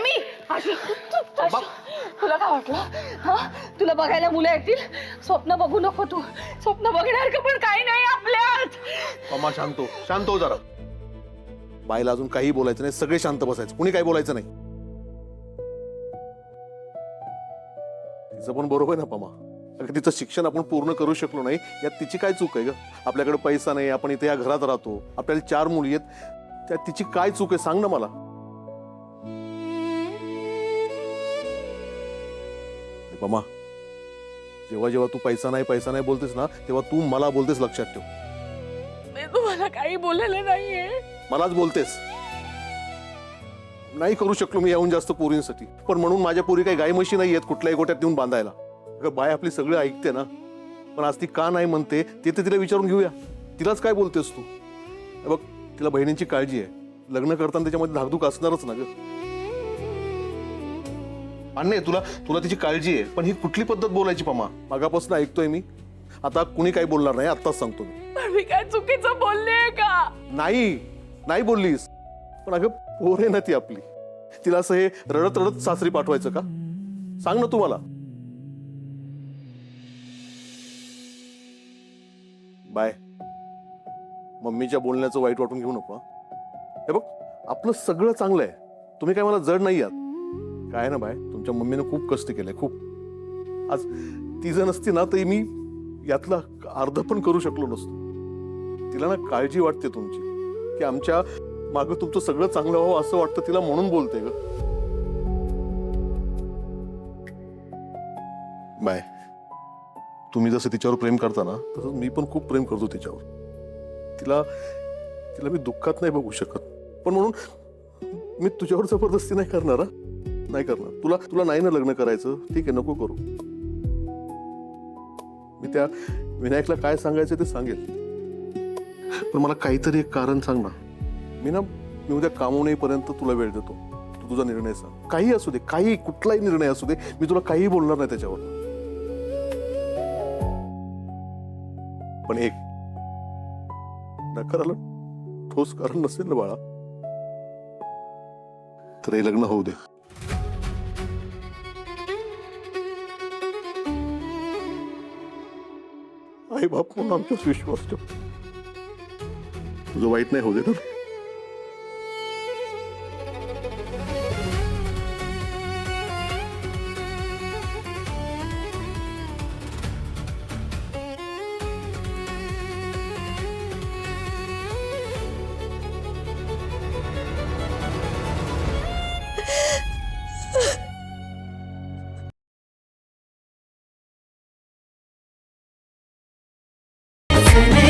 Mummy अशी तुला काय वाटलं हा? तुला बघायला मुलं येतील? स्वप्न बघू नको तू. स्वप्न बघण्यासारखं पण काही नाही आपल्यात. पमा शांत हो जरा. बाईला अजून काही बोलायचं नाही, सगळे शांत बसायचं, कुणी काही बोलायचं नाही. तिचं पण बरोबर आहे ना पमा. अगं तिचं शिक्षण आपण पूर्ण करू शकलो नाही यात तिची काय चूक आहे ग? आपल्याकडे पैसा नाही, आपण इथे या घरात राहतो, आपल्याला 4 मुली आहेत, त्यात तिची काय चूक आहे सांग ना मला. पमा, जेव्हा जेव्हा तू पैसा नाही बोलतेस ना, तेव्हा तू मला बोलतेस, लक्षात ठेव. मी तुम्हाला काही बोललेलं नाहीये. मलाच बोलतेस. नाही करू शकलो मी येऊन जास्त पोरींसाठी, पण म्हणून माझ्या पोरी काही गाय म्हशी नाही आहेत कुठल्याही गोट्यात नेऊन बांधायला. अगं बाय आपली सगळं ऐकते ना, पण आज ती का नाही म्हणते ते तर तिला विचारून घेऊया. तिलाच काय बोलतेस तू? बघ, तिला बहिणींची काळजी आहे, लग्न करताना त्याच्यामध्ये धाकधूक असणारच ना ग. अन्य तुला तिची काळजी आहे, पण ही कुठली पद्धत बोलायची पमा? मागापासून ऐकतोय मी. आता कुणी काही बोलणार नाही, आत्ताच सांगतो मी. पण मी काय चुकीचं बोलले का? नाही बोललीस, पण अगं पोर आहे ना ती आपली. तिला असं हे रडत रडत सासरी पाठवायचं का? सांग ना तुम्हाला. बाय, मम्मीच्या बोलण्याचं वाईट वाटून घेऊ नको. हे बघ, आपलं सगळं चांगलं आहे, तुम्ही काय मला जड नाही आहात. काय ना बाय, तुमच्या मम्मीने खूप कष्ट केले, खूप. आज ती जर नसती ना तर मी यातला अर्ध पण करू शकलो नसतो. तिला ना काळजी वाटते तुमची, की आमच्या मागं तुमचं सगळं चांगलं व्हावं असं वाटतं तिला, म्हणून बोलते ग. बाय, तुम्ही जसं तिच्यावर प्रेम करता ना, तसं मी पण खूप प्रेम करतो तिच्यावर. तिला मी दुःखात नाही बघू शकत, पण म्हणून मी तुझ्यावर जबरदस्ती नाही करणार. नाही करणार. तुला नाही ना लग्न करायचं, ठीक आहे, नको करू. मी त्या विनायकला काय सांगायचं ते सांगेल, पण मला काहीतरी एक कारण सांग ना. मी उद्या कामून येईपर्यंत तुला वेळ देतो. तू तुझा निर्णय सांग, काही असू दे, काही कुठलाही निर्णय असू दे, मी तुला काही बोलणार नाही त्याच्यावर. पण एक नकाराला ठोस कारण नसेल ना बाळा, तर हे लग्न होऊ दे. आई बाप म्हणून आमच्याच विश्वास ठेव. तुझं वाईट नाही होऊ दे ना. Thank you.